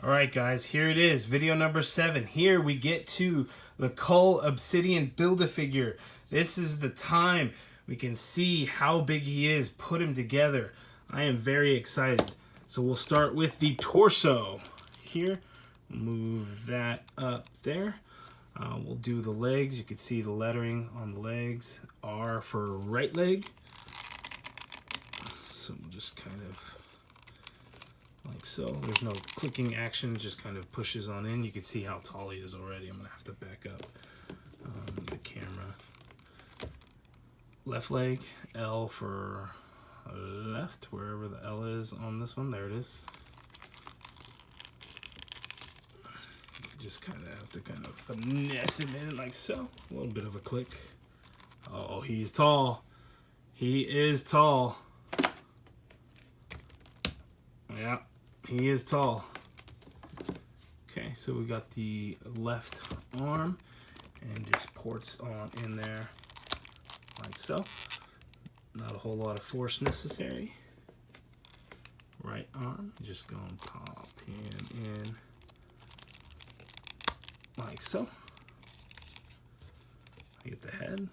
Alright guys, here it is, video number 7. Here we get to the Cull Obsidian Build-A-Figure. This is the time we can see how big he is, put him together. I am very excited. So we'll start with the torso. Here, move that up there. We'll do the legs. You can see the lettering on the legs. R for right leg. So we'll just kind of like so. There's no clicking action, just kind of pushes on in. You can see how tall he is already. I'm gonna have to back up the camera. Left leg, L for left, wherever the L is on this one. There it is. You just kind of have to kind of finesse it in like so. A little bit of a click. Oh, he's tall. He is tall. Yeah, he is tall. Okay, so we got the left arm and just ports on in there like so. Not a whole lot of force necessary. Right arm, just gonna pop him in like so. I get the head.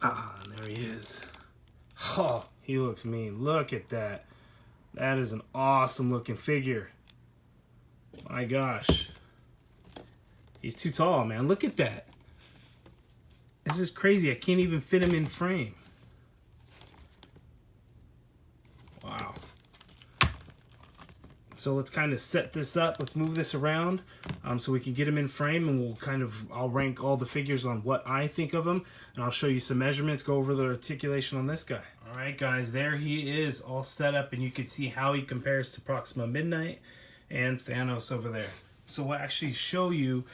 And there he is. Oh, he looks mean. Look at that. That is an awesome looking figure. My gosh. He's too tall, man. Look at that. This is crazy. I can't even fit him in frame. Wow. So let's kind of set this up. Let's move this around so we can get him in frame, and we'll I'll rank all the figures on what I think of him, and I'll show you some measurements, go over the articulation on this guy. All right, guys, there he is all set up, and you can see how he compares to Proxima Midnight and Thanos over there. So we'll actually show you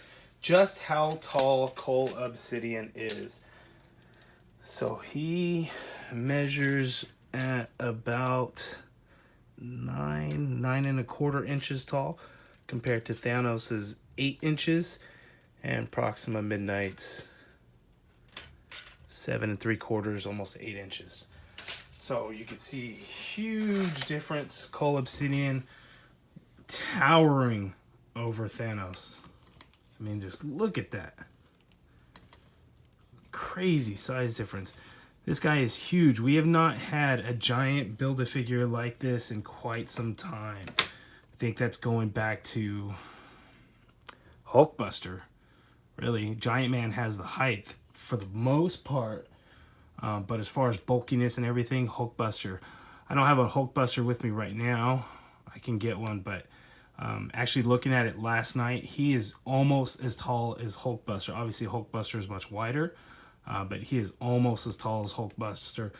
just how tall Cull Obsidian is. So he measures at about 9.25 inches tall, compared to Thanos's 8 inches and Proxima Midnight's 7.75, almost 8 inches. So you can see huge difference. Cull Obsidian towering over Thanos. I mean, just look at that. Crazy size difference. This guy is huge. We have not had a giant Build-A-Figure like this in quite some time. I think that's going back to Hulkbuster. Really, Giant Man has the height for the most part. But as far as bulkiness and everything, Hulkbuster. I don't have a Hulkbuster with me right now. I can get one, but actually looking at it last night, he is almost as tall as Hulkbuster. Obviously, Hulkbuster is much wider. But he is almost as tall as Hulkbuster,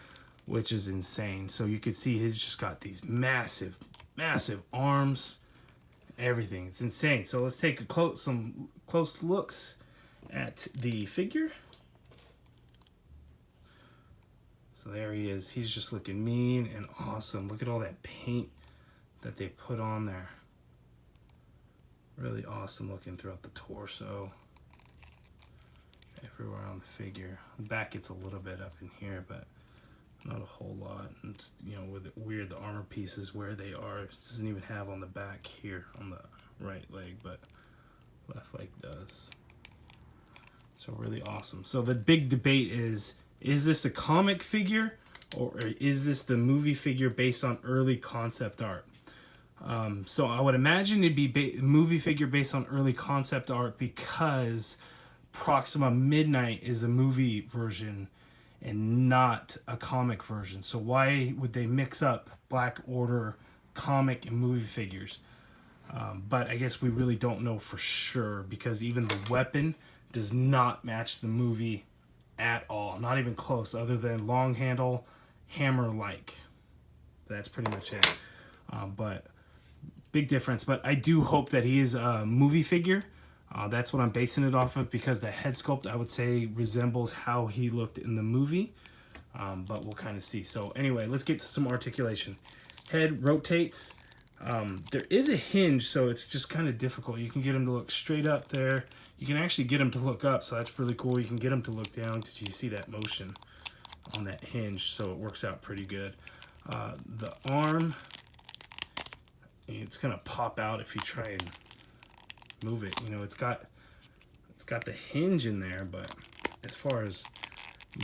which is insane. So you can see he's just got these massive, massive arms, everything. It's insane. So let's take some close looks at the figure. So there he is. He's just looking mean and awesome. Look at all that paint that they put on there. Really awesome looking throughout the torso. Everywhere on the figure. The back gets a little bit up in here, but not a whole lot. And it's, you know, with it weird, the armor pieces where they are. It doesn't even have on the back here on the right leg, but left leg does. So really awesome. So the big debate is this a comic figure or is this the movie figure based on early concept art? So I would imagine it'd be a movie figure based on early concept art because Proxima Midnight is a movie version and not a comic version. So why would they mix up Black Order comic and movie figures? But I guess we really don't know for sure because even the weapon does not match the movie at all. Not even close, other than long handle, hammer-like. That's pretty much it. But big difference. But I do hope that he is a movie figure. That's what I'm basing it off of because the head sculpt, I would say, resembles how he looked in the movie. But we'll kind of see. So anyway, let's get to some articulation. Head rotates. There is a hinge, so it's just kind of difficult. You can get him to look straight up there. You can actually get him to look up, so that's really cool. You can get him to look down because you see that motion on that hinge, so it works out pretty good. The arm, it's gonna pop out if you try and move it. You know, it's got the hinge in there, but as far as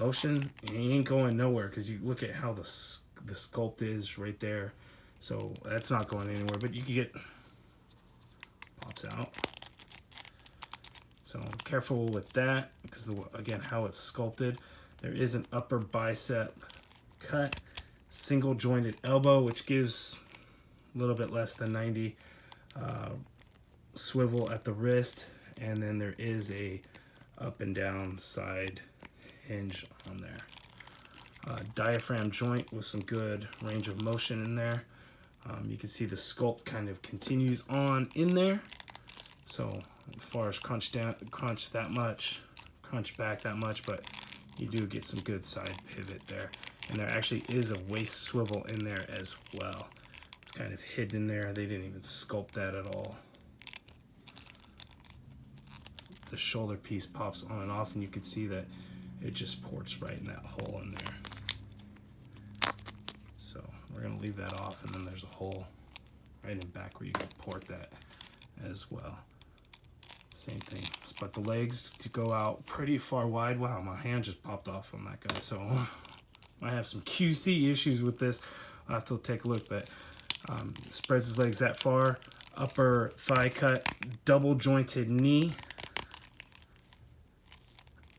motion, it ain't going nowhere, because you look at how the sculpt is right there. So that's not going anywhere, but you can get, pops out. So careful with that, because again, how it's sculpted. There is an upper bicep cut, single jointed elbow, which gives a little bit less than 90, swivel at the wrist, and then there is a up and down side hinge on there. Diaphragm joint with some good range of motion in there. You can see the sculpt kind of continues on in there. So as far as crunch that much, crunch back that much, but you do get some good side pivot there. And there actually is a waist swivel in there as well. It's kind of hidden in there. They didn't even sculpt that at all. The shoulder piece pops on and off, and you can see that it just ports right in that hole in there. So we're gonna leave that off, and then there's a hole right in back where you can port that as well. Same thing, but the legs to go out pretty far wide. Wow, my hand just popped off on that guy. So I have some QC issues with this. I'll have to take a look, but spreads his legs that far. Upper thigh cut, double jointed knee.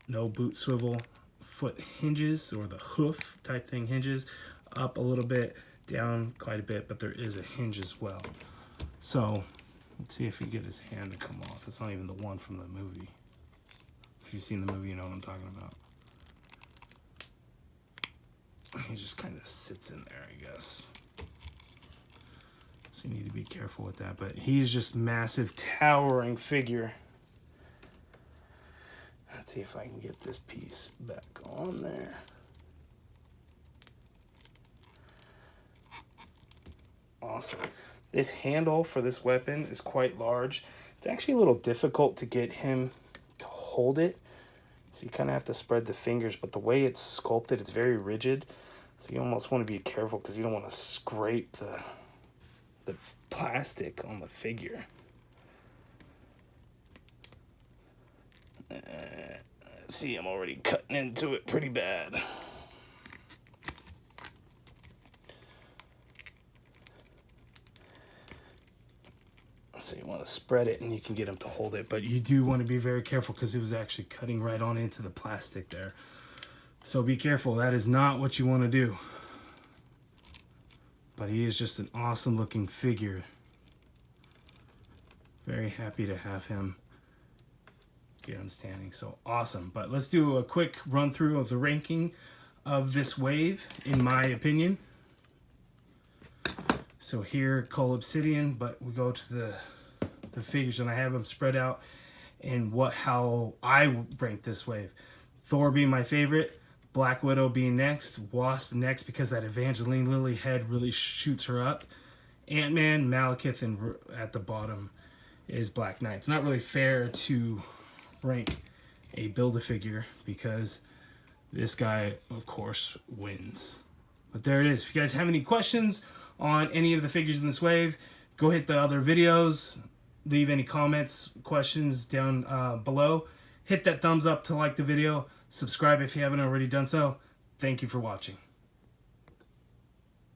No boot swivel, foot hinges, or the hoof type thing hinges. Up a little bit, down quite a bit, but there is a hinge as well. So let's see if we get his hand to come off. It's not even the one from the movie. If you've seen the movie, you know what I'm talking about. He just kind of sits in there, I guess. So you need to be careful with that. But he's just massive, towering figure. Let's see if I can get this piece back on there. Awesome. This handle for this weapon is quite large. It's actually a little difficult to get him to hold it. So you kind of have to spread the fingers, but the way it's sculpted, it's very rigid. So you almost want to be careful, because you don't want to scrape the plastic on the figure. See, I'm already cutting into it pretty bad. So you want to spread it, and you can get him to hold it, but you do want to be very careful, because it was actually cutting right on into the plastic there. So be careful. That is not what you want to do. But he is just an awesome looking figure. Very happy to have him. Get him standing. So awesome. But let's do a quick run through of the ranking of this wave, in my opinion. So here, Cull Obsidian, but we go to the figures, and I have them spread out and how I rank this wave. Thor being my favorite, Black Widow being next, Wasp next, because that Evangeline Lilly head really shoots her up. Ant-Man, Malekith, and at the bottom is Black Knight. It's not really fair to rank a Build-A-Figure, because this guy, of course, wins. But there it is. If you guys have any questions on any of the figures in this wave, go hit the other videos, leave any comments, questions down below. Hit that thumbs up to like the video. Subscribe if you haven't already done so. Thank you for watching.